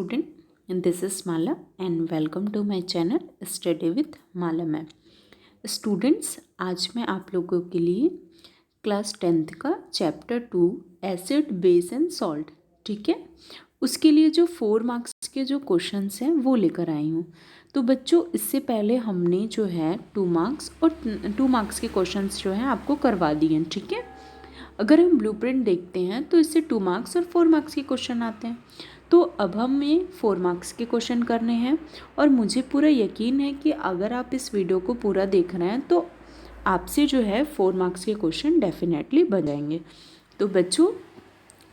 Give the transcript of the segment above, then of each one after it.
Student, and this is Mala and welcome to my channel Study with Mala ma'am. Students, आज मैं आप लोगों के लिए क्लास 10th का chapter 2 acid base and salt, ठीक है, उसके लिए जो 4 मार्क्स के जो क्वेश्चंस हैं वो लेकर आई हूँ। तो बच्चों, इससे पहले हमने जो है 2 मार्क्स और 2 मार्क्स के क्वेश्चंस जो हैं आपको करवा दिए हैं, ठीक है। अगर हम ब्लूप्रिंट देखते हैं तो इससे 2 मार्क्स और 4 मार्क्स के क्वेश्चन आते हैं। तो अब हमें 4 मार्क्स के क्वेश्चन करने हैं और मुझे पूरा यकीन है कि अगर आप इस वीडियो को पूरा देख रहे हैं तो आपसे जो है 4 मार्क्स के क्वेश्चन डेफिनेटली बन जाएंगे। तो बच्चों,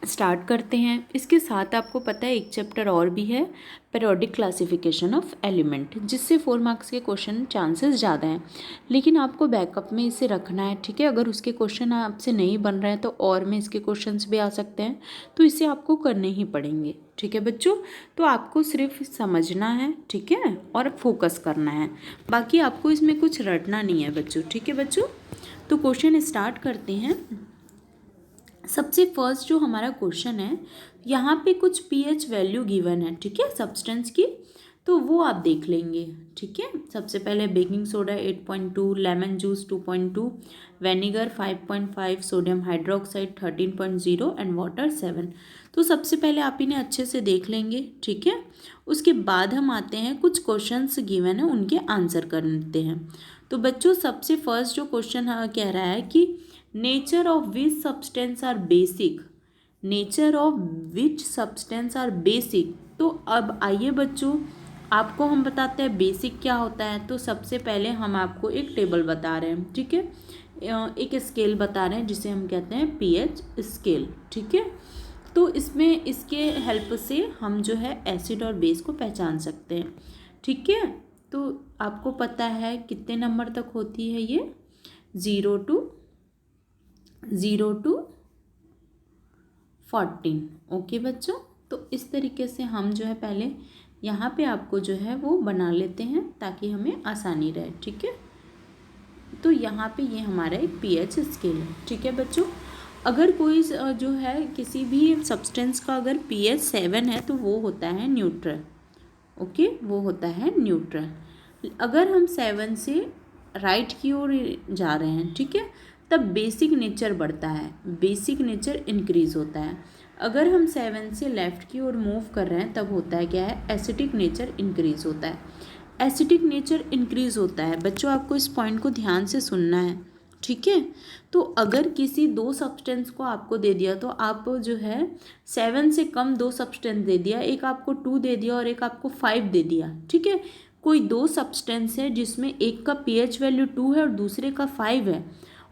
स्टार्ट करते हैं। इसके साथ आपको पता है एक चैप्टर और भी है, पीरियोडिक क्लासिफिकेशन ऑफ एलिमेंट, जिससे 4 मार्क्स के क्वेश्चन चांसेस ज़्यादा हैं, लेकिन आपको बैकअप में इसे रखना है, ठीक है। अगर उसके क्वेश्चन आपसे नहीं बन रहे हैं तो और में इसके क्वेश्चंस भी आ सकते हैं, तो इसे आपको करने ही पड़ेंगे, ठीक है बच्चों। तो आपको सिर्फ समझना है, ठीक है, और फोकस करना है, बाकी आपको इसमें कुछ रटना नहीं है बच्चों, ठीक है बच्चों। तो क्वेश्चन स्टार्ट करते हैं। सबसे फर्स्ट जो हमारा क्वेश्चन है, यहाँ पे कुछ पीएच वैल्यू गिवन है, ठीक है, सब्सटेंस की, तो वो आप देख लेंगे, ठीक है। सबसे पहले baking soda 8.2, lemon juice 2.2, vinegar 5.5, sodium hydroxide 13.0 and water 7। तो सबसे पहले आप इन्हें अच्छे से देख लेंगे, ठीक है। उसके बाद हम आते हैं, कुछ क्वेश्चंस गिवन है उनके आंसर करते हैं। तो बच्चों, सबसे फर्स्ट जो क्वेश्चन कह रहा है कि nature of which substance are basic, nature of which substance are basic. तो अब आइए बच्चों, आपको हम बताते हैं बेसिक क्या होता है। तो सबसे पहले हम आपको एक टेबल बता रहे हैं, ठीक है, एक स्केल बता रहे हैं जिसे हम कहते हैं पीएच स्केल, ठीक है। तो इसमें इसके हेल्प से हम जो है एसिड और बेस को पहचान सकते हैं, ठीक है। तो आपको पता है कितने नंबर तक होती है ये, 0 to 14, ओके बच्चों। तो इस तरीके से हम जो है पहले यहाँ पे आपको जो है वो बना लेते हैं ताकि हमें आसानी रहे, ठीक है। तो यहाँ पे ये हमारा एक पीएच स्केल है, ठीक है बच्चों। अगर कोई जो है किसी भी सब्सटेंस का अगर पीएच 7 है तो वो होता है न्यूट्रल, ओके, वो होता है न्यूट्रल। अगर हम 7 से राइट की ओर जा रहे हैं, ठीक है, तब बेसिक नेचर बढ़ता है, बेसिक नेचर इंक्रीज होता है। अगर हम 7 से लेफ़्ट की ओर मूव कर रहे हैं तब होता है क्या है, एसिडिक नेचर इंक्रीज होता है, एसिडिक नेचर इंक्रीज होता है। बच्चों, आपको इस पॉइंट को ध्यान से सुनना है, ठीक है। तो अगर किसी 2 सब्सटेंस को आपको दे दिया तो आप जो है 7 से कम 2 सब्सटेंस दे दिया, एक आपको 2 दे दिया और एक आपको 5 दे दिया, ठीक है। कोई 2 सब्सटेंस है जिसमें एक का पीएच वैल्यू 2 है और दूसरे का 5 है।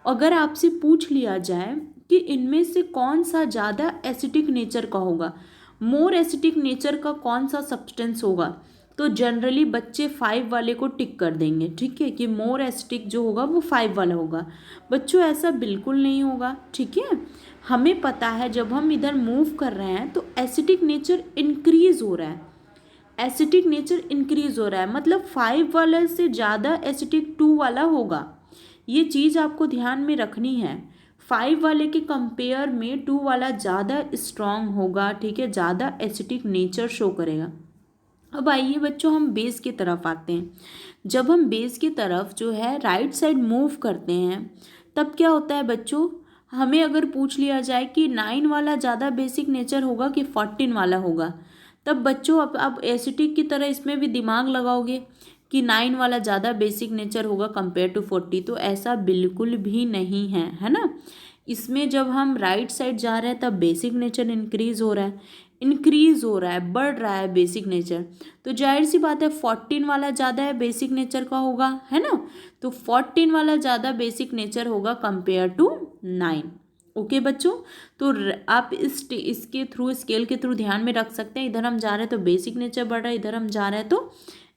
अगर आपसे पूछ लिया जाए कि इनमें से कौन सा ज़्यादा एसिडिक नेचर का होगा, मोर एसिडिक नेचर का कौन सा सब्सटेंस होगा, तो जनरली बच्चे 5 वाले को टिक कर देंगे, ठीक है, कि मोर एसिडिक जो होगा वो 5 वाला होगा। बच्चों, ऐसा बिल्कुल नहीं होगा, ठीक है। हमें पता है जब हम इधर मूव कर रहे हैं तो एसिडिक नेचर इंक्रीज हो रहा है, एसिडिक नेचर इंक्रीज हो रहा है, मतलब 5 वाले से ज़्यादा एसिडिक 2 वाला होगा। ये चीज़ आपको ध्यान में रखनी है, 5 वाले के कंपेयर में 2 वाला ज़्यादा स्ट्रॉन्ग होगा, ठीक है, ज़्यादा एसिडिक नेचर शो करेगा। अब आइए बच्चों, हम बेस की तरफ आते हैं। जब हम बेस की तरफ जो है राइट साइड मूव करते हैं तब क्या होता है बच्चों, हमें अगर पूछ लिया जाए कि 9 वाला ज़्यादा बेसिक नेचर होगा कि 14 वाला होगा, तब बच्चों अब एसिडिक की तरह इसमें भी दिमाग लगाओगे कि 9 वाला ज़्यादा बेसिक नेचर होगा कंपेयर टू 40, तो ऐसा बिल्कुल भी नहीं है, है ना। इसमें जब हम राइट साइड जा रहे हैं तब बेसिक नेचर इंक्रीज हो रहा है, इंक्रीज हो रहा है, बढ़ रहा है बेसिक नेचर, तो जाहिर सी बात है 14 वाला ज़्यादा है बेसिक नेचर का होगा, है ना। तो 14 वाला ज़्यादा बेसिक नेचर होगा कंपेयर टू 9, ओके बच्चों। तो आप इसके थ्रू, स्केल के थ्रू ध्यान में रख सकते हैं, इधर हम जा रहे हैं तो बेसिक नेचर बढ़ रहा है, इधर हम जा रहे हैं तो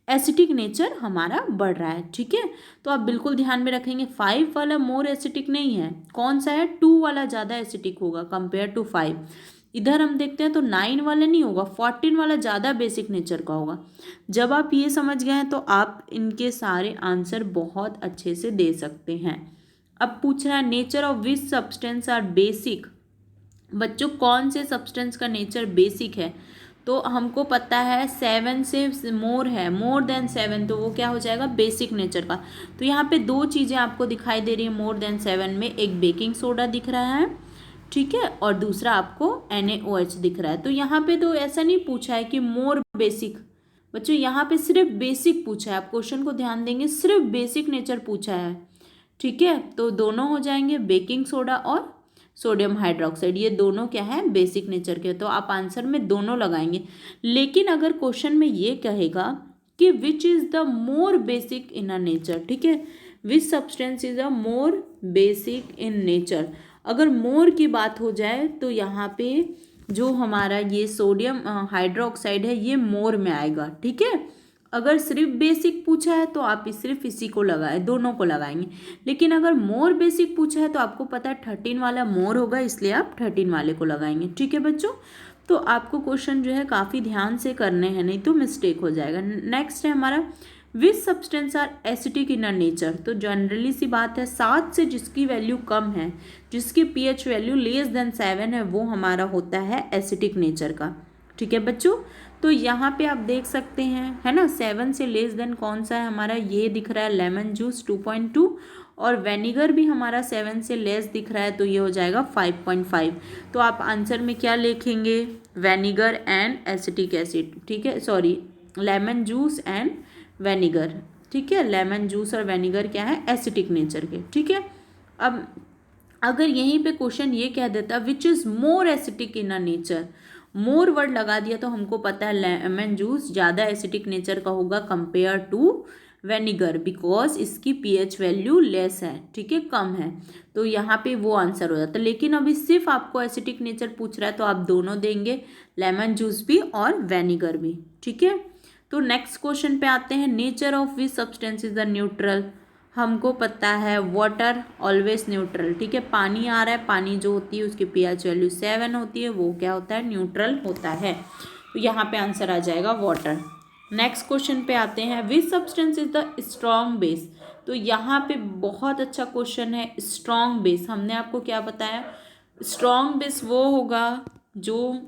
एसिडिक नेचर हमारा बढ़ रहा है, ठीक है। तो आप बिल्कुल ध्यान में रखेंगे 5 वाला मोर एसिडिक नहीं है, कौन सा है, 2 वाला ज़्यादा एसिडिक होगा कंपेयर टू 5। इधर हम देखते हैं तो 9 वाला नहीं होगा, 14 वाला ज़्यादा बेसिक नेचर का होगा। जब आप ये समझ गए हैं तो आप इनके सारे आंसर बहुत अच्छे से दे सकते हैं। अब पूछ रहा है nature of which substance are basic. बच्चों, कौन से सब्सटेंस का नेचर बेसिक है, तो हमको पता है 7 से मोर है, मोर देन 7, तो वो क्या हो जाएगा बेसिक नेचर का। तो यहाँ पे दो चीज़ें आपको दिखाई दे रही है मोर देन 7 में, एक बेकिंग सोडा दिख रहा है, ठीक है, और दूसरा आपको NaOH दिख रहा है। तो यहाँ पे तो ऐसा नहीं पूछा है कि मोर बेसिक, बच्चों यहाँ पे सिर्फ बेसिक पूछा है, आप क्वेश्चन को ध्यान देंगे, सिर्फ बेसिक नेचर पूछा है, ठीक है। तो दोनों हो जाएंगे, बेकिंग सोडा और सोडियम हाइड्रोक्साइड, ये दोनों क्या है बेसिक नेचर के, तो आप आंसर में दोनों लगाएंगे। लेकिन अगर क्वेश्चन में ये कहेगा कि which is the more basic in a nature, ठीक है, which substance is a more basic in nature, अगर मोर की बात हो जाए तो यहाँ पे जो हमारा ये सोडियम हाइड्रोक्साइड है ये मोर में आएगा, ठीक है। अगर सिर्फ बेसिक पूछा है तो आप सिर्फ इसी को लगाए, दोनों को लगाएंगे। लेकिन अगर मोर बेसिक पूछा है तो आपको पता है 13 वाला मोर होगा, इसलिए आप 13 वाले को लगाएंगे, ठीक है बच्चों। तो आपको क्वेश्चन जो है काफ़ी ध्यान से करने हैं, नहीं तो मिस्टेक हो जाएगा। नेक्स्ट है हमारा which substance are acidic in a nature. तो जनरली सी बात है 7 से जिसकी वैल्यू कम है, जिसकी pH वैल्यू लेस देन 7 है, वो हमारा होता है एसिडिक नेचर का, ठीक है बच्चों। तो यहाँ पे आप देख सकते हैं, है ना, 7 से लेस देन कौन सा है हमारा, ये दिख रहा है लेमन जूस 2.2, और वेनिगर भी हमारा 7 से लेस दिख रहा है, तो ये हो जाएगा 5.5। तो आप आंसर में क्या लिखेंगे, वेनिगर एंड एसिटिक एसिड, ठीक है, sorry lemon juice and vinegar, ठीक है, लेमन जूस और वेनिगर क्या है एसिटिक नेचर के, ठीक है। अब अगर यहीं पे क्वेश्चन ये कह देता which is more acetic in a nature, more word लगा दिया तो हमको पता है लेमन जूस ज़्यादा एसिटिक नेचर का होगा कंपेयर टू वेनिगर, बिकॉज इसकी pH वैल्यू लेस है, ठीक है, कम है, तो यहाँ पे वो आंसर हो जाता है। लेकिन अभी सिर्फ आपको एसिटिक नेचर पूछ रहा है तो आप दोनों देंगे, लेमन जूस भी और वेनिगर भी, ठीक है। तो नेक्स्ट क्वेश्चन पे आते हैं, nature of which substance is the neutral. हमको पता है वाटर ऑलवेज न्यूट्रल, ठीक है, पानी आ रहा है, पानी जो होती है उसकी pH वैल्यू 7 होती है, वो क्या होता है न्यूट्रल होता है, तो यहाँ पे आंसर आ जाएगा वाटर। नेक्स्ट क्वेश्चन पे आते हैं, which substance is the strong base. तो यहाँ पे बहुत अच्छा क्वेश्चन है, स्ट्रॉन्ग बेस, हमने आपको क्या बताया, स्ट्रॉन्ग बेस वो होगा जो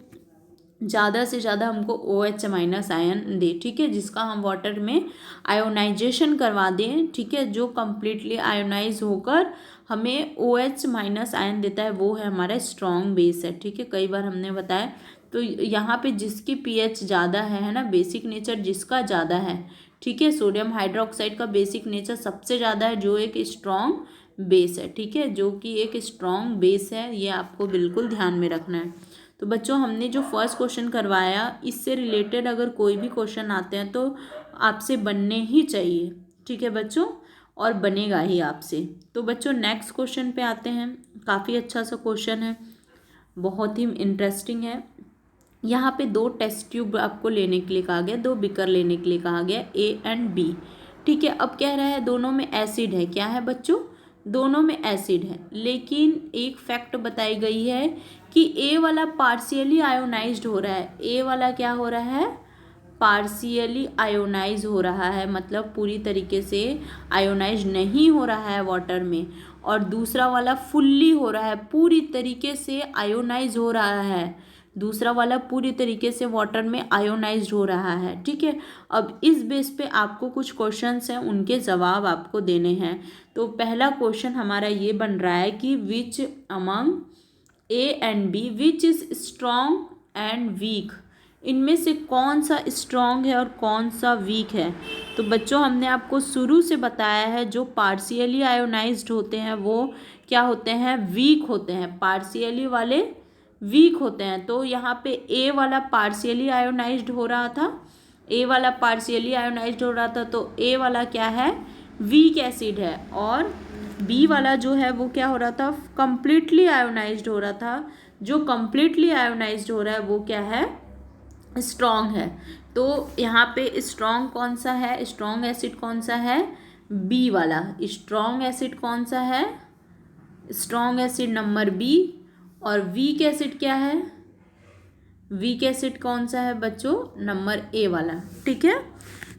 ज़्यादा से ज़्यादा हमको OH माइनस आयन दे, ठीक है, जिसका हम वाटर में आयोनाइजेशन करवा दें, ठीक है, जो कम्प्लीटली आयोनाइज होकर हमें OH माइनस आयन देता है, वो है हमारा स्ट्रॉन्ग बेस है, ठीक है, कई बार हमने बताया। तो यहाँ पे जिसकी pH ज़्यादा है ना, बेसिक नेचर जिसका ज़्यादा है, ठीक है, सोडियम हाइड्रोक्साइड का बेसिक नेचर सबसे ज़्यादा है, जो एक स्ट्रॉन्ग बेस है, ठीक है, जो कि एक स्ट्रॉन्ग बेस है, ये आपको बिल्कुल ध्यान में रखना है। तो बच्चों हमने जो फर्स्ट क्वेश्चन करवाया, इससे रिलेटेड अगर कोई भी क्वेश्चन आते हैं तो आपसे बनने ही चाहिए, ठीक है बच्चों, और बनेगा ही आपसे। तो बच्चों नेक्स्ट क्वेश्चन पे आते हैं, काफ़ी अच्छा सा क्वेश्चन है, बहुत ही इंटरेस्टिंग है। यहाँ पे 2 टेस्ट ट्यूब आपको लेने के लिए कहा गया, 2 बिकर लेने के लिए कहा गया, A एंड B, ठीक है। अब कह रहा है दोनों में एसिड है, क्या है बच्चों, दोनों में एसिड है, लेकिन एक फैक्ट बताई गई है कि A वाला पार्शियली आयोनाइज्ड हो रहा है, A वाला क्या हो रहा है, पार्शियली आयोनाइज हो रहा है, मतलब पूरी तरीके से आयोनाइज नहीं हो रहा है वाटर में, और दूसरा वाला फुल्ली हो रहा है, पूरी तरीके से आयोनाइज हो रहा है, दूसरा वाला पूरी तरीके से वाटर में आयोनाइज्ड हो रहा है, ठीक है। अब इस बेस पे आपको कुछ क्वेश्चंस हैं, उनके जवाब आपको देने हैं। तो पहला क्वेश्चन हमारा ये बन रहा है कि which among A and B which is strong and weak, इनमें से कौन सा स्ट्रॉन्ग है और कौन सा वीक है। तो बच्चों हमने आपको शुरू से बताया है, जो पार्शियली आयोनाइज्ड होते हैं वो क्या होते हैं, वीक होते हैं, पार्शियली वाले वीक होते हैं। तो यहाँ पे A वाला पार्शियली आयोनाइज्ड हो रहा था, A वाला पार्शियली आयोनाइज्ड हो रहा था, तो A वाला क्या है, वीक एसिड है, और B वाला जो है वो क्या हो रहा था, कम्प्लीटली आयोनाइज्ड हो रहा था, जो कम्प्लीटली आयोनाइज्ड हो रहा है वो क्या है, स्ट्रॉन्ग है। तो यहाँ पे स्ट्रॉन्ग कौन सा है, स्ट्रॉन्ग एसिड कौन सा है, B वाला, स्ट्रॉन्ग एसिड कौन सा है, स्ट्रॉन्ग एसिड नंबर B, और वीक एसिड क्या है, वीक एसिड कौन सा है बच्चों, नंबर A वाला, ठीक है।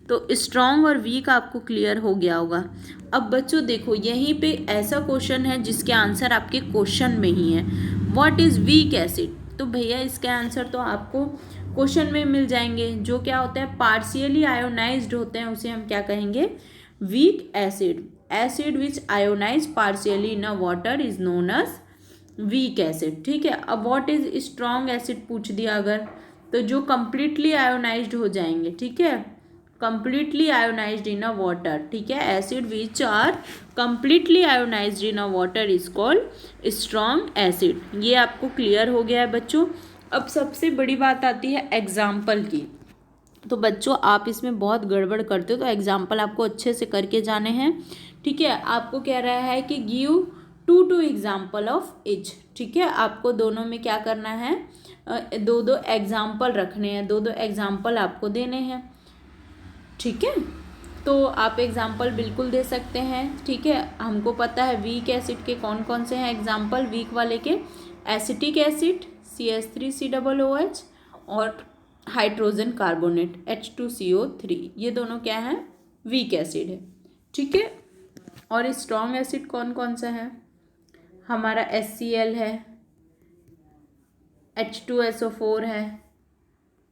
तो स्ट्रॉन्ग और वीक आपको क्लियर हो गया होगा। अब बच्चों देखो यहीं पे ऐसा क्वेश्चन है जिसके आंसर आपके क्वेश्चन में ही है, व्हाट इज़ वीक एसिड। तो भैया इसका आंसर तो आपको क्वेश्चन में मिल जाएंगे। जो क्या होता है, पार्शियली आयोनाइज्ड होते हैं, उसे हम क्या कहेंगे, weak acid. Acid which ionize partially in a water is known as weak acid. ठीक है। अब व्हाट इज स्ट्रॉन्ग एसिड पूछ दिया अगर, तो जो कंप्लीटली आयोनाइज्ड हो जाएंगे। ठीक है, completely ionized in a water. ठीक है, acid which are completely ionized in a water is called strong acid. ये आपको क्लियर हो गया है बच्चों। अब सबसे बड़ी बात आती है एग्जाम्पल की। तो बच्चों आप इसमें बहुत गड़बड़ करते हो, तो एग्जाम्पल आपको अच्छे से करके जाने हैं। ठीक है, आपको कह रहा है कि give two example of each. ठीक है, आपको दोनों में क्या करना है, दो दो एग्जाम्पल रखने हैं, दो दो एग्जाम्पल आपको देने हैं। ठीक है, तो आप एग्जाम्पल बिल्कुल दे सकते हैं। ठीक है, हमको पता है वीक एसिड के कौन कौन से हैं एग्जाम्पल। वीक वाले के एसिटिक एसिड CH3COOH और हाइड्रोजन कार्बोनेट H2CO3, ये दोनों क्या है, वीक एसिड है। ठीक है, और स्ट्रॉन्ग एसिड कौन कौन सा है, हमारा HCl है, H2SO4 है,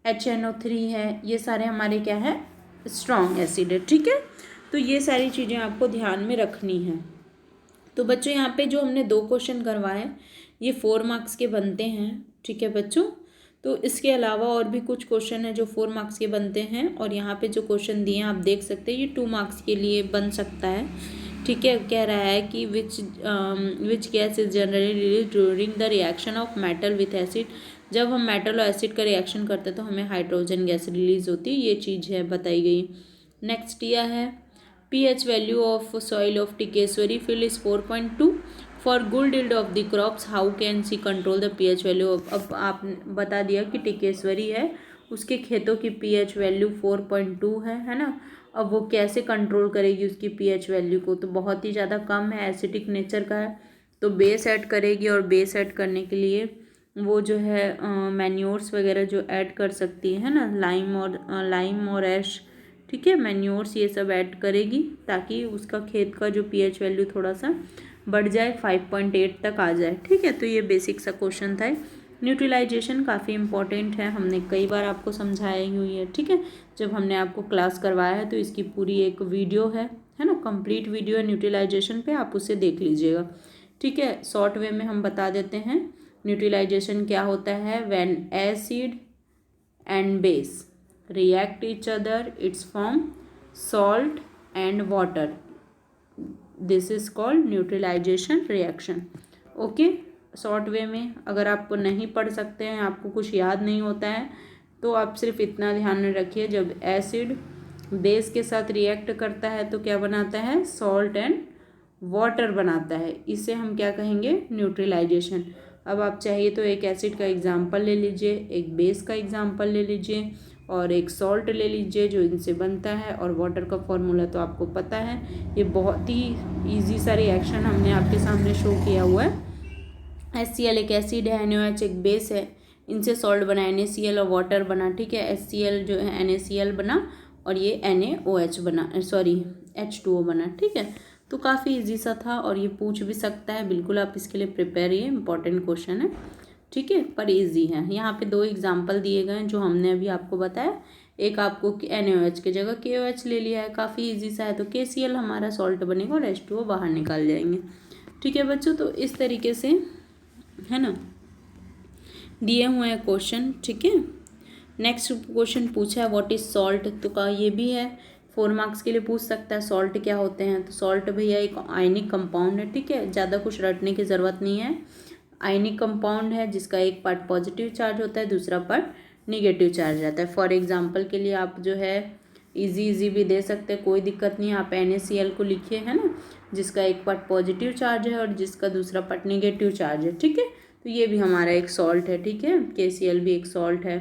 HNO3 है, ये सारे हमारे क्या है, स्ट्रॉन्ग एसिड है। ठीक है, तो ये सारी चीज़ें आपको ध्यान में रखनी है। तो बच्चों यहाँ पे जो हमने 2 क्वेश्चन करवाए ये 4 मार्क्स के बनते हैं। ठीक है बच्चों, तो इसके अलावा और भी कुछ क्वेश्चन है जो 4 मार्क्स के बनते हैं, और यहाँ पे जो क्वेश्चन दिए हैं आप देख सकते हैं, ये 2 मार्क्स के लिए बन सकता है। ठीक है, कह रहा है कि which gas is generally release during the reaction of metal with acid. जब हम मेटल और एसिड का रिएक्शन करते हैं तो हमें हाइड्रोजन गैस रिलीज होती है, ये चीज़ है बताई गई। नेक्स्ट दिया है pH value of soil of Tikeshwari field is 4.2 for good yield of the crops, how can see control the pH value of. अब आप बता दिया कि टिकेश्वरी है, उसके खेतों की pH वैल्यू 4.2 है ना। अब वो कैसे कंट्रोल करेगी उसकी pH वैल्यू को, तो बहुत ही ज़्यादा कम है, एसिडिक नेचर का है, तो बेस ऐड करेगी, और बेस ऐड करने के लिए वो जो है मैन्योर्स वगैरह जो ऐड कर सकती है ना, लाइम और ऐश। ठीक है, मैन्योर्स ये सब ऐड करेगी ताकि उसका खेत का जो pH वैल्यू थोड़ा सा बढ़ जाए, 5.8 तक आ जाए। ठीक है, तो ये बेसिक सा क्वेश्चन था। न्यूट्रलाइजेशन काफ़ी इंपॉर्टेंट है, हमने कई बार आपको समझाई हुई है। ठीक है, जब हमने आपको क्लास करवाया है तो इसकी पूरी एक वीडियो है ना, कंप्लीट वीडियो है न्यूट्रलाइजेशन पे, आप उसे देख लीजिएगा। ठीक है, शॉर्ट वे में हम बता देते हैं न्यूट्रलाइजेशन क्या होता है। When acid and base react each other its form salt and water, this is called neutralization reaction। Okay, short way में अगर आपको नहीं पढ़ सकते हैं, आपको कुछ याद नहीं होता है, तो आप सिर्फ इतना ध्यान में रखिए, जब एसिड बेस के साथ रिएक्ट करता है तो क्या बनाता है, सॉल्ट एंड वाटर बनाता है, इसे हम क्या कहेंगे, न्यूट्रलाइजेशन। अब आप चाहिए तो एक एसिड का एग्जाम्पल ले लीजिए, एक बेस का एग्जाम्पल ले लीजिए, और एक सॉल्ट ले लीजिए जो इनसे बनता है, और वाटर का फॉर्मूला तो आपको पता है। ये बहुत ही इजी सा रिएक्शन हमने आपके सामने शो किया हुआ है। HCl एक एसिड है, NaOH एक बेस है, इनसे सॉल्ट बना, NaCl और वाटर बना। ठीक है, HCl जो है NaCl बना, और ये NaOH बना, सॉरी H2O बना। ठीक है, तो काफ़ी इजी सा था, और ये पूछ भी सकता है, बिल्कुल आप इसके लिए प्रिपेयर रहिए, इंपॉर्टेंट क्वेश्चन है। ठीक है, पर इजी है। यहाँ पे 2 एग्जाम्पल दिए गए हैं जो हमने अभी आपको बताया, एक आपको NaOH की जगह KOH ले लिया है, काफ़ी इजी सा है, तो KCl हमारा सॉल्ट बनेगा और H2O बाहर निकाल जाएंगे। ठीक है बच्चों, तो इस तरीके से है ना दिए हुए हैं क्वेश्चन। ठीक है, नेक्स्ट क्वेश्चन पूछा है व्हाट इज सॉल्ट, तो का ये भी है 4 मार्क्स के लिए पूछ सकता है, सॉल्ट क्या होते हैं। तो सॉल्ट भैया एक आयनिक कंपाउंड है। ठीक है, ज़्यादा कुछ रटने की ज़रूरत नहीं है, आयनिक कंपाउंड है जिसका एक पार्ट पॉजिटिव चार्ज होता है, दूसरा पार्ट निगेटिव चार्ज रहता है। फॉर एग्जांपल के लिए आप जो है इजी भी दे सकते हैं, कोई दिक्कत नहीं है, आप NaCl को लिखिए, है ना, जिसका एक पार्ट पॉजिटिव चार्ज है और जिसका दूसरा पार्ट निगेटिव चार्ज है। ठीक है, तो ये भी हमारा एक सॉल्ट है। ठीक है, KCl भी एक सॉल्ट है।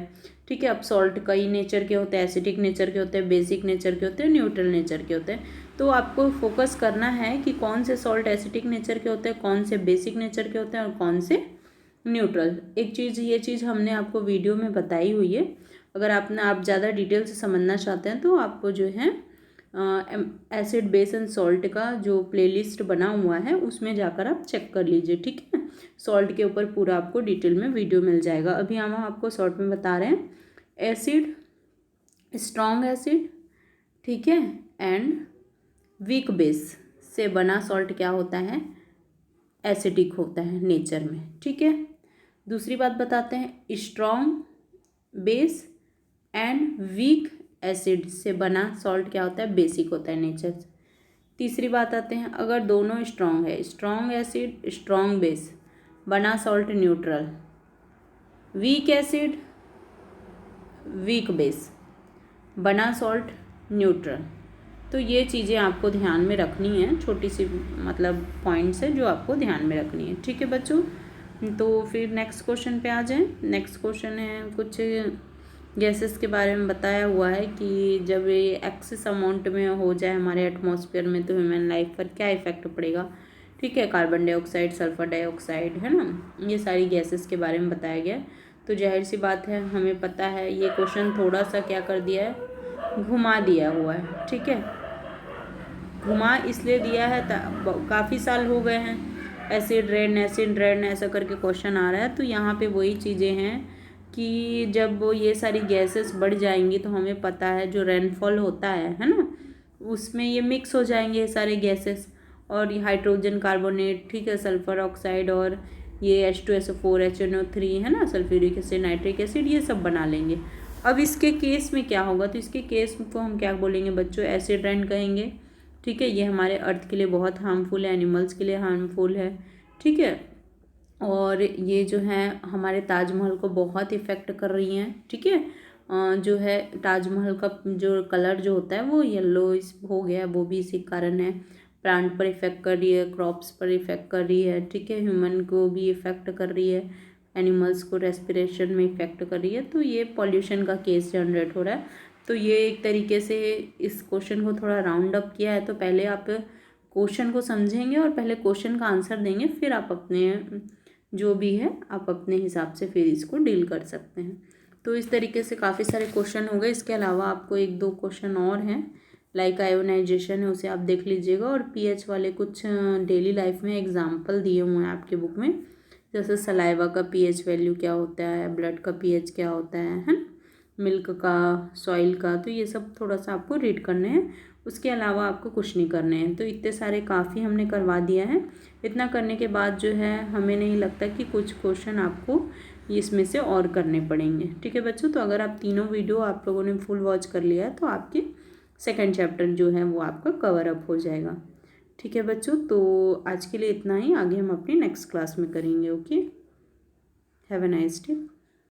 ठीक है, अब सॉल्ट कई नेचर के होते हैं, एसिडिक नेचर के होते हैं, बेसिक नेचर के होते हैं, न्यूट्रल नेचर के होते हैं। तो आपको फोकस करना है कि कौन से सॉल्ट एसिडिक नेचर के होते हैं, कौन से बेसिक नेचर के होते हैं, और कौन से न्यूट्रल। एक चीज़, ये चीज़ हमने आपको वीडियो में बताई हुई है, अगर आप ज़्यादा डिटेल से समझना चाहते हैं तो आपको जो है एसिड बेस एंड सॉल्ट का जो प्लेलिस्ट बना हुआ है उसमें जाकर आप चेक कर लीजिए। ठीक है, सॉल्ट के ऊपर पूरा आपको डिटेल में वीडियो मिल जाएगा। अभी हम आपको शॉर्ट में बता रहे हैं एसिड, स्ट्रॉन्ग एसिड, ठीक है, एंड वीक बेस से बना सॉल्ट क्या होता है, एसिडिक होता है नेचर में, ठीक है। दूसरी बात बताते हैं, strong base and weak acid से बना सॉल्ट क्या होता है, बेसिक होता है नेचर से। तीसरी बात आते हैं, अगर दोनों स्ट्रॉन्ग है, स्ट्रॉन्ग एसिड स्ट्रॉन्ग बेस बना salt neutral, weak acid weak base बना सॉल्ट न्यूट्रल। तो ये चीज़ें आपको ध्यान में रखनी है, छोटी सी मतलब पॉइंट्स है जो आपको ध्यान में रखनी है, ठीक है बच्चों। तो फिर नेक्स्ट क्वेश्चन पे आ जाएं। नेक्स्ट क्वेश्चन है, कुछ गैसेस के बारे में बताया हुआ है कि जब ये एक्सेस अमाउंट में हो जाए हमारे एटमॉस्फेयर में तो ह्यूमन लाइफ पर क्या इफेक्ट पड़ेगा, ठीक है। कार्बन डाइऑक्साइड, सल्फर डाइऑक्साइड, है ना, ये सारी गैसेस के बारे में बताया गया। तो जाहिर सी बात है, हमें पता है ये क्वेश्चन थोड़ा सा क्या कर दिया है, घुमा दिया हुआ है, ठीक है। घुमा इसलिए दिया है, काफ़ी साल हो गए हैं एसिड रेन ऐसा करके क्वेश्चन आ रहा है। तो यहाँ पे वही चीज़ें हैं कि जब ये सारी गैसेस बढ़ जाएंगी तो हमें पता है जो रेनफॉल होता है ना, उसमें ये मिक्स हो जाएंगे ये सारे गैसेस, और हाइड्रोजन कार्बोनेट, ठीक है, सल्फर ऑक्साइड, और ये H2SO4 HNO3 है ना, सल्फ्यूरिक एसिड, नाइट्रिक एसिड, ये सब बना लेंगे। अब इसके केस में क्या होगा, तो इसके केस को हम क्या बोलेंगे बच्चों, एसिड रेन कहेंगे, ठीक है। ये हमारे अर्थ के लिए बहुत हार्मफुल है, एनिमल्स के लिए हार्मफुल है, ठीक है। और ये जो है हमारे ताजमहल को बहुत इफ़ेक्ट कर रही हैं, ठीक है। जो है ताजमहल का जो कलर जो होता है वो येलो इस हो गया है, वो भी इसी कारण है। प्लांट पर इफ़ेक्ट कर रही है, क्रॉप्स पर इफ़ेक्ट कर रही है, ठीक है। ह्यूमन को भी इफ़ेक्ट कर रही है, एनिमल्स को रेस्पिरेशन में इफ़ेक्ट कर रही है। तो ये पॉल्यूशन का केस जनरेट हो रहा है। तो ये एक तरीके से इस क्वेश्चन को थोड़ा राउंड अप किया है। तो पहले आप क्वेश्चन को समझेंगे और पहले क्वेश्चन का आंसर देंगे, फिर आप अपने जो भी है आप अपने हिसाब से फिर इसको डील कर सकते हैं। तो इस तरीके से काफ़ी सारे क्वेश्चन हो गए। इसके अलावा आपको 1-2 क्वेश्चन और हैं, लाइक आयोनाइजेशन है, उसे आप देख लीजिएगा। और पीएच वाले कुछ डेली लाइफ में एग्जाम्पल दिए हुए हैं आपके बुक में, जैसे सलाइवा का पीएच वैल्यू क्या होता है, ब्लड का पीएच क्या होता है ना, मिल्क का, सॉइल का। तो ये सब थोड़ा सा आपको रीड करने हैं, उसके अलावा आपको कुछ नहीं करने हैं। तो इतने सारे काफ़ी हमने करवा दिया है। इतना करने के बाद जो है हमें नहीं लगता कि कुछ क्वेश्चन आपको इसमें से और करने पड़ेंगे, ठीक है बच्चों। तो अगर आप तीनों वीडियो आप लोगों ने फुल वॉच कर लिया है तो आपके सेकंड चैप्टर जो है वो आपका कवर अप हो जाएगा, ठीक है बच्चों। तो आज के लिए इतना ही, आगे हम अपनी नेक्स्ट क्लास में करेंगे। Okay, have a nice day.